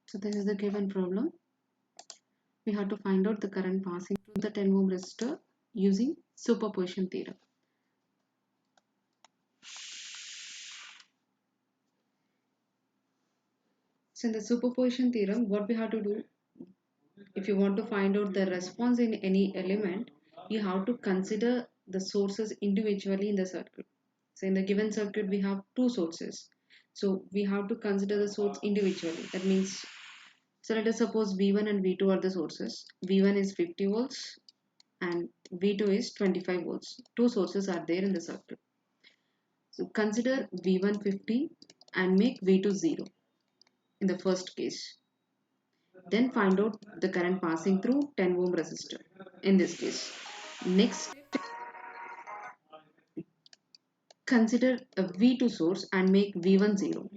So this is the given problem. We have to find out the current passing through the 10 ohm resistor using superposition theorem. So in the superposition theorem, what we have to do, if you want to find out the response in any element, you have to consider the sources individually in the circuit. So in the given circuit, we have two sources. So we have to consider the source individually. That means, so let us suppose V1 and V2 are the sources. V1 is 50 volts and V2 is 25 volts. Two sources are there in the circuit. So consider V1 50 and make V2 0 in the first case. Then find out the current passing through 10 ohm resistor in this case. Next, consider a V2 source and make V1 0.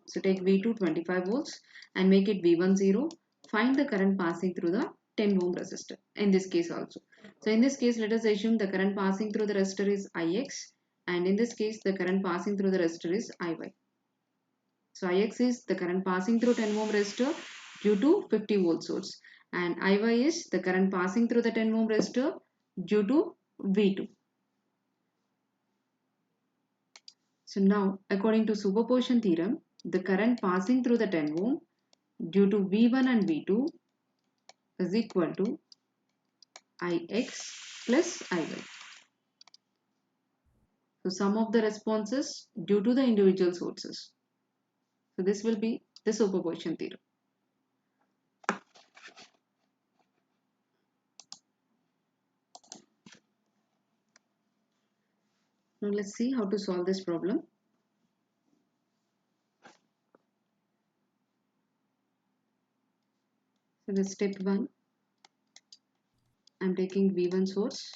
So take V2 25 volts and make it V1 0. Find the current passing through the 10 ohm resistor in this case also. So in this case, let us assume the current passing through the resistor is Ix, and in this case the current passing through the resistor is Iy. So Ix is the current passing through 10 ohm resistor due to 50 volt source, and Iy is the current passing through the 10 ohm resistor due to V2. So now, according to superposition theorem, the current passing through the 10 ohm due to V1 and V2 is equal to Ix plus Iy. So sum of the responses due to the individual sources. So this will be the superposition theorem. Now let's see how to solve this problem. So the step 1, I'm taking V1 source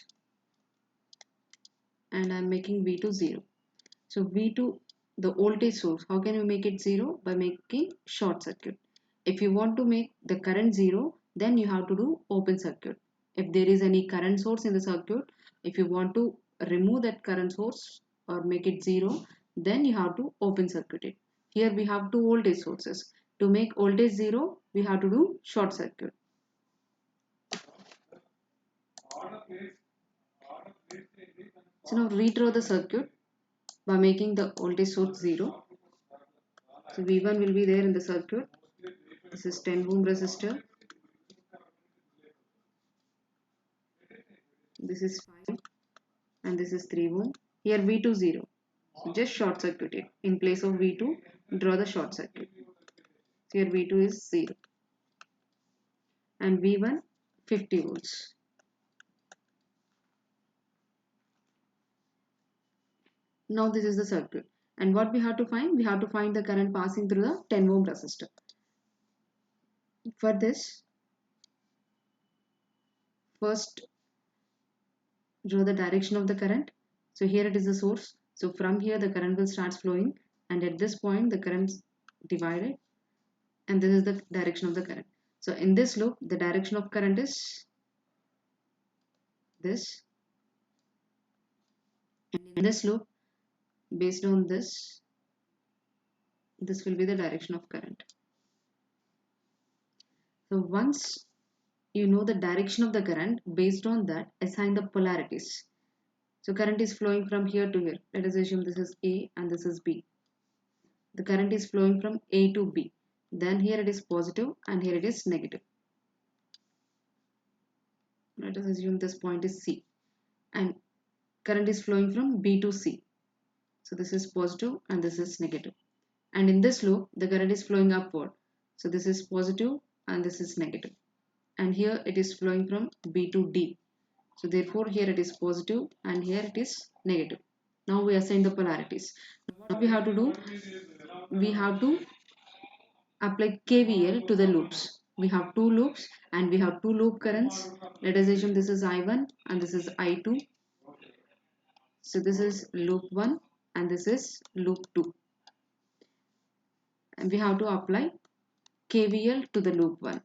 and I'm making V2 0. So V2, the voltage source, how can we make it 0? By making short circuit. If you want to make the current 0, then you have to do open circuit. If there is any current source in the circuit, if you want to remove that current source or make it 0, then you have to open circuit it. Here we have two voltage sources. To make voltage 0, we have to do short circuit. So now redraw the circuit by making the voltage source 0. So V1 will be there in the circuit. This is 10 ohm resistor. This is 5 and this is 3 ohm. Here V2 0. So just short circuit it. In place of V2, draw the short circuit. So here V2 is 0 and V1 50 volts. Now this is the circuit. And what we have to find? We have to find the current passing through the 10 ohm resistor. For this, first draw the direction of the current. So here it is the source. So from here the current will start flowing, and at this point the current is divided, and this is the direction of the current. So in this loop the direction of current is this, and in this loop, based on this will be the direction of current. So once you know the direction of the current, based on that assign the polarities. So current is flowing from here to here. Let us assume this is A and this is B. The current is flowing from A to B. Then here it is positive and here it is negative. Let us assume this point is C, and current is flowing from B to C. So this is positive and this is negative. And in this loop the current is flowing upward. So this is positive and this is negative. And here it is flowing from B to D. So therefore here it is positive and here it is negative. Now we assign the polarities. What we have to do? We have to apply KVL to the loops. We have two loops and we have two loop currents. Let us assume this is I1 and this is I2. So this is loop 1 and this is loop 2. And we have to apply KVL to the loop 1.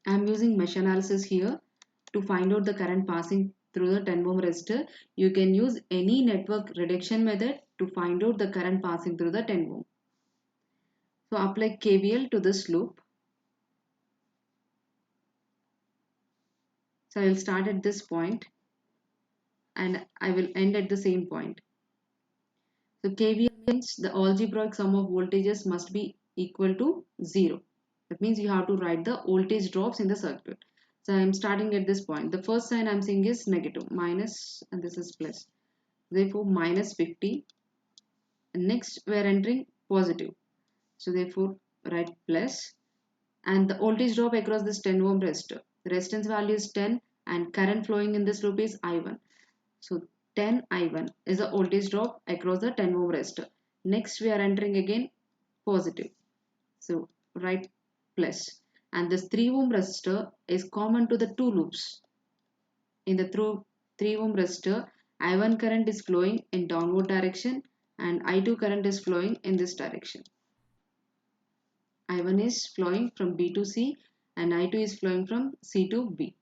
I am using mesh analysis here to find out the current passing through the 10 ohm resistor. You can use any network reduction method to find out the current passing through the 10 ohm. So apply KVL to this loop. So I will start at this point and I will end at the same point. So KVL means the algebraic sum of voltages must be equal to 0. That means you have to write the voltage drops in the circuit. So I am starting at this point. The first sign I am seeing is negative, minus, and this is plus. Therefore, minus 50. And next, we are entering positive. So therefore, write plus. And the voltage drop across this 10 ohm resistor. The resistance value is 10 and current flowing in this loop is I1. So 10 I1 is a voltage drop across the 10 ohm resistor. Next we are entering again positive. So write plus. And this 3 ohm resistor is common to the two loops. In the 3 ohm resistor, I1 current is flowing in downward direction and I2 current is flowing in this direction. I1 is flowing from B to C and I2 is flowing from C to B.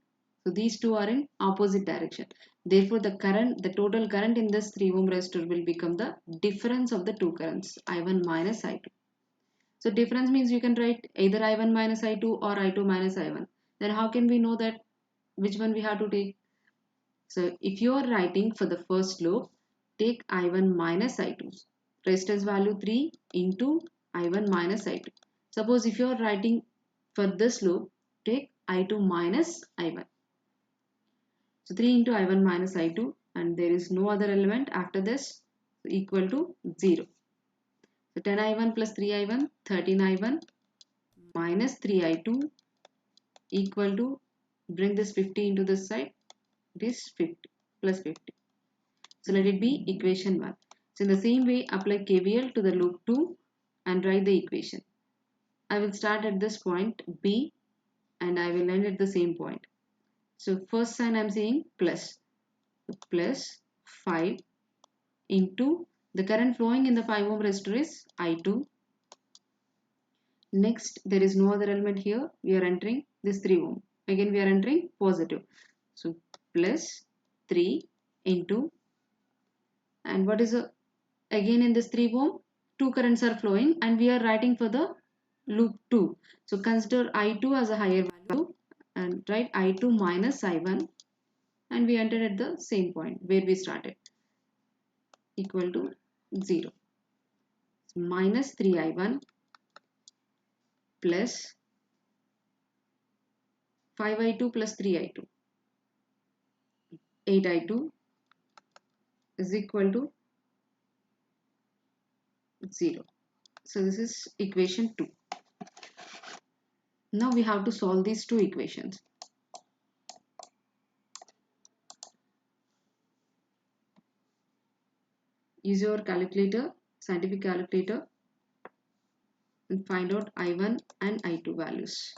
So these two are in opposite direction. Therefore, the total current in this 3 ohm resistor will become the difference of the two currents, I1 minus I2. So difference means you can write either I1 minus I2 or I2 minus I1. Then how can we know that which one we have to take? So if you are writing for the first loop, take I1 minus I2. Resistance value 3 into I1 minus I2. Suppose if you are writing for this loop, take I2 minus I1. So 3 into I1 minus I2 and there is no other element after this, so equal to 0. So 10 I1 plus 3 I1, 13 I1 minus 3 I2 equal to, bring this 50 into this side, it is 50 plus 50. So let it be equation 1. So in the same way, apply KVL to the loop 2 and write the equation. I will start at this point B and I will end at the same point. So first sign I am saying plus. Plus 5 into the current flowing in the 5 ohm resistor is I2. Next, there is no other element here. We are entering this 3 ohm. Again, we are entering positive. So plus 3 into, and what is again in this 3 ohm? Two currents are flowing and we are writing for the loop 2. So consider I2 as a higher value and write I2 minus I1 and we entered at the same point where we started, equal to 0. So minus 3I1 plus 5I2 plus 3I2, 8I2 is equal to 0. So this is equation 2. Now we have to solve these two equations. Use your calculator, scientific calculator, and find out I1 and I2 values.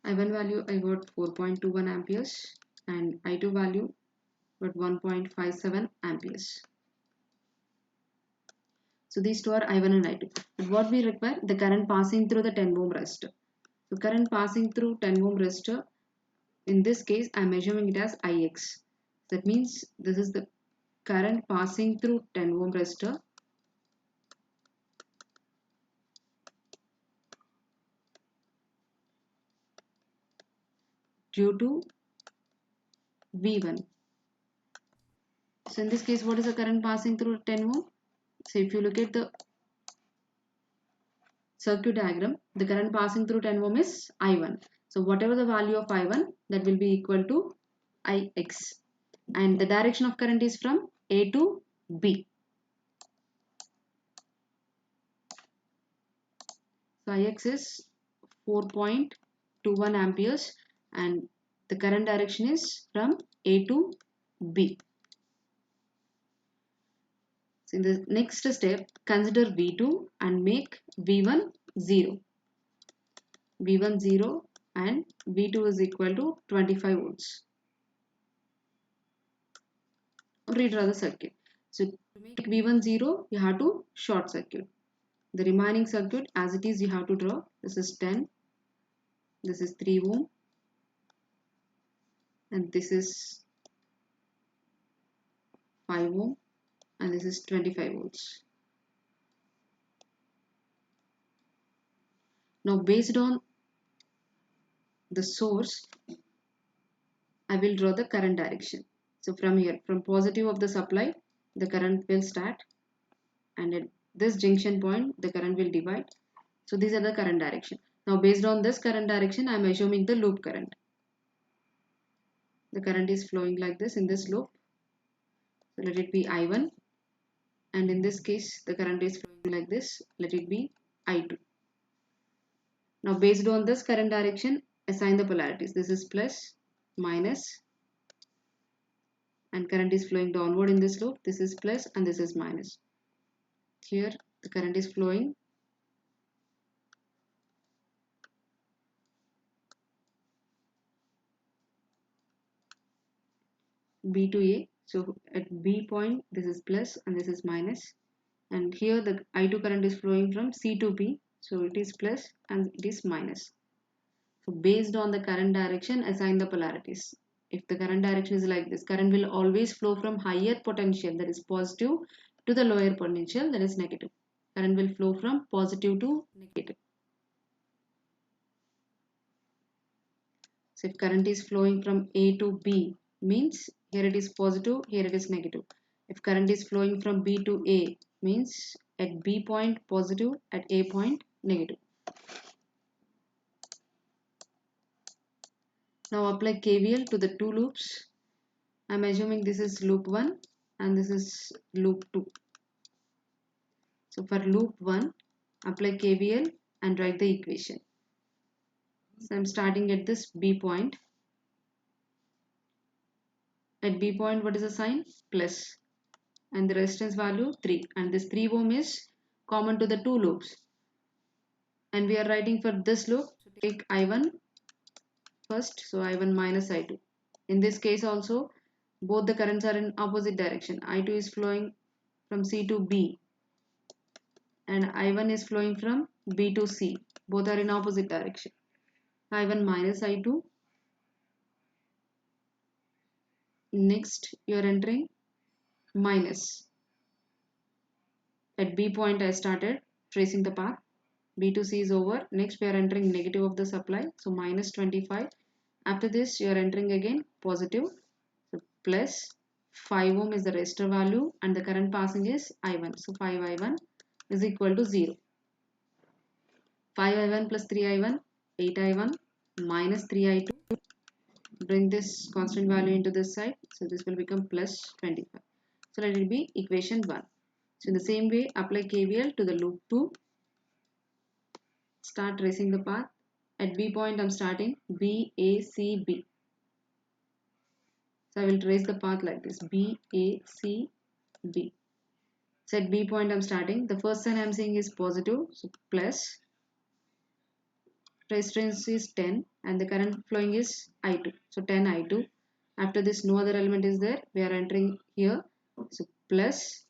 I1 value I got 4.21 amperes and I2 value got 1.57 amperes. So these two are I1 and I2. But what we require, the current passing through the 10 ohm resistor. So current passing through 10 ohm resistor, in this case I am measuring it as Ix. That means this is the current passing through 10 ohm resistor due to V1. So in this case, what is the current passing through 10 ohm? So if you look at the circuit diagram, the current passing through 10 ohm is I1. So whatever the value of I1, that will be equal to Ix. And the direction of current is from A to B. So Ix is 4.21 amperes and the current direction is from A to B. So in the next step, consider V2 and make V1 0. V1 0 and V2 is equal to 25 volts. Redraw the circuit. So to make V1 0, you have to short circuit. The remaining circuit as it is you have to draw. This is 10, this is 3 ohm, and this is 5 ohm, and this is 25 volts. Now based on the source, I will draw the current direction. So from here, from positive of the supply, the current will start, and at this junction point, the current will divide. So these are the current direction. Now based on this current direction, I am assuming the loop current. The current is flowing like this in this loop. So let it be I1, and in this case, the current is flowing like this. Let it be I2. Now based on this current direction, assign the polarities. This is plus, minus, and current is flowing downward in this loop. This is plus and this is minus. Here the current is flowing B to A. So at B point this is plus and this is minus, and here the I2 current is flowing from C to B, so it is plus and it is minus. So based on the current direction, assign the polarities. If the current direction is like this, current will always flow from higher potential, that is positive, to the lower potential, that is negative. Current will flow from positive to negative. So if current is flowing from A to B, means here it is positive, here it is negative. If current is flowing from B to A, means at B point positive, at A point negative. Now apply KVL to the two loops. I am assuming this is loop 1 and this is loop 2. So for loop 1, apply KVL and write the equation. So I am starting at this B point. At B point, what is the sign? Plus. And the resistance value 3. And this 3 ohm is common to the two loops. And we are writing for this loop. So take I1 first. So I1 minus I2. In this case also, both the currents are in opposite direction. I2 is flowing from C to B, and I1 is flowing from B to C. Both are in opposite direction. I1 minus I2. Next, you are entering minus. At B point, I started tracing the path. B to C is over. Next, we are entering negative of the supply. So minus 25. After this, you are entering again positive. So plus 5 ohm is the resistor value, and the current passing is I1. So 5I1 is equal to 0. 5I1 plus 3I1, 8I1 minus 3I2. Bring this constant value into this side. So this will become plus 25. So let it be equation 1. So in the same way, apply KVL to the loop 2. Start tracing the path. At B point, I'm starting B, A, C, B. So I will trace the path like this, B, A, C, B. So at B point, I'm starting. The first sign I'm seeing is positive, so plus. Resistance is 10 and the current flowing is I2. So 10 I2. After this, no other element is there. We are entering here. So plus,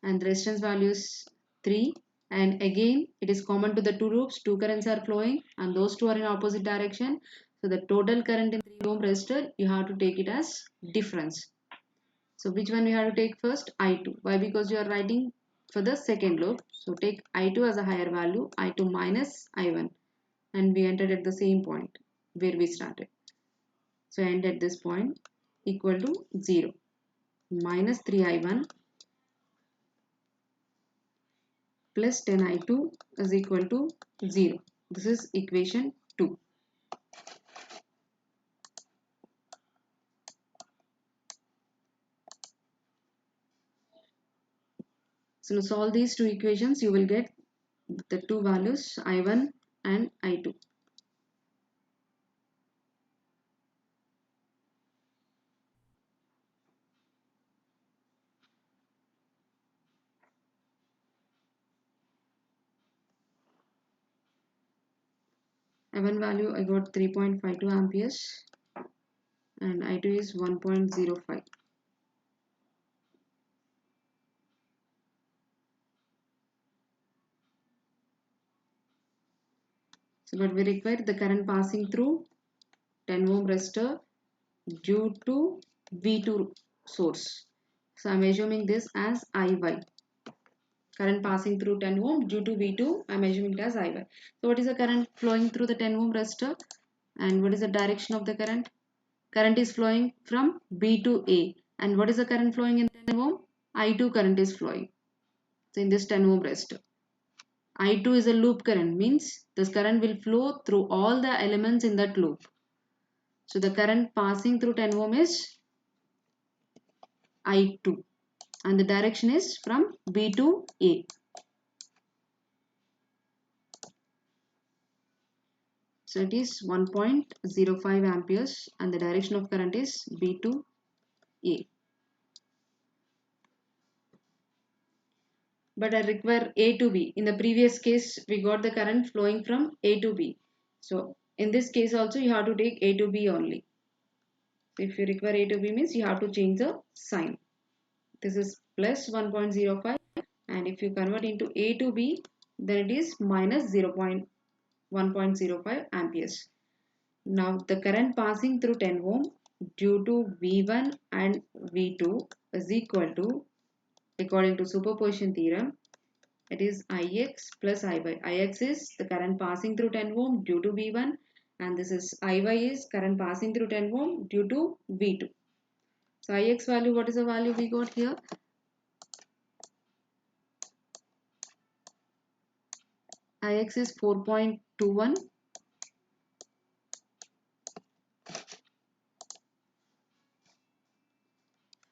and the resistance value is 3. And again, it is common to the two loops. Two currents are flowing and those two are in opposite direction. So the total current in 3 ohm resistor, you have to take it as difference. So which one we have to take first? I2. Why? Because you are writing for the second loop. So take I2 as a higher value, I2 minus I1. And we entered at the same point where we started. So end at this point equal to 0. Minus 3I1 plus 10I2 is equal to 0. This is equation 2. So to solve these two equations, you will get the two values I1 and I2. I1 value I got 3.52 amperes and I2 is 1.05. So but we require the current passing through 10 ohm resistor due to V2 source. So I'm assuming this as IY. Current passing through 10 ohm due to V2, I'm assuming it as IY. So what is the current flowing through the 10 ohm resistor? And what is the direction of the current? Current is flowing from B to A. And what is the current flowing in 10 ohm? I2 current is flowing. So in this 10 ohm resistor. I2 is a loop current, means this current will flow through all the elements in that loop. So the current passing through 10 ohm is I2 and the direction is from B to A. So it is 1.05 amperes and the direction of current is B to A. But I require A to B. In the previous case, we got the current flowing from A to B. So in this case also you have to take A to B only. So if you require A to B means you have to change the sign. This is plus 1.05 and if you convert into A to B then it is minus 1.05 amperes. Now the current passing through 10 ohm due to V1 and V2 is equal to, according to superposition theorem, it is Ix plus Iy. Ix is the current passing through 10 ohm due to V1 and this is Iy is current passing through 10 ohm due to V2. So Ix value, what is the value we got here? Ix is 4.21.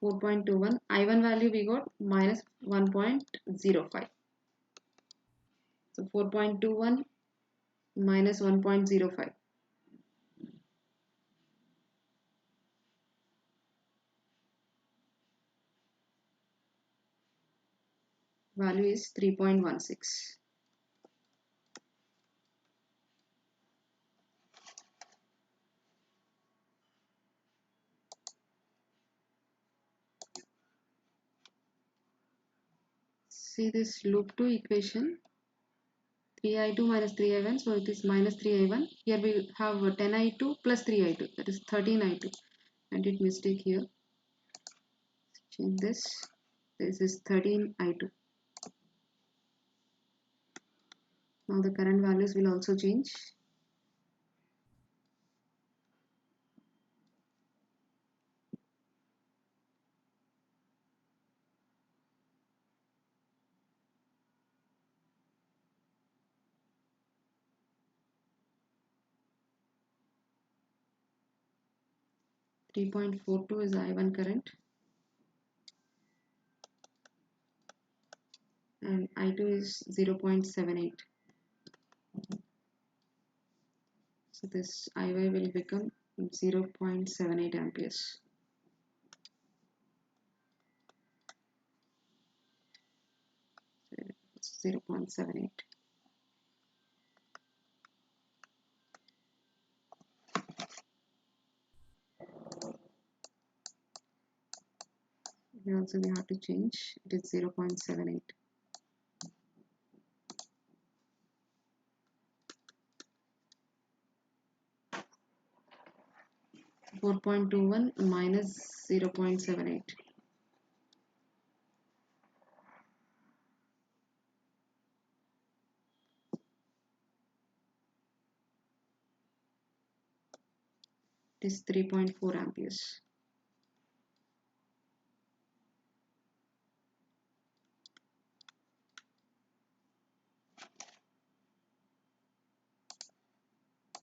4.21. I1 value we got minus 1.05. So 4.21 minus 1.05. Value is 3.16. See this loop 2 equation, 3i2 minus 3i1, so it is minus 3i1. Here we have 10i2 plus 3i2, that is 13i2. I did mistake here. Change this. This is 13i2. Now the current values will also change. .42 is I1 current and I2 is 0.78. So this IY will become 0.78 amperes. It's 0.78. Here also we have to change. It is 0.78. 4.21 minus 0.78. It is 3.4 amperes.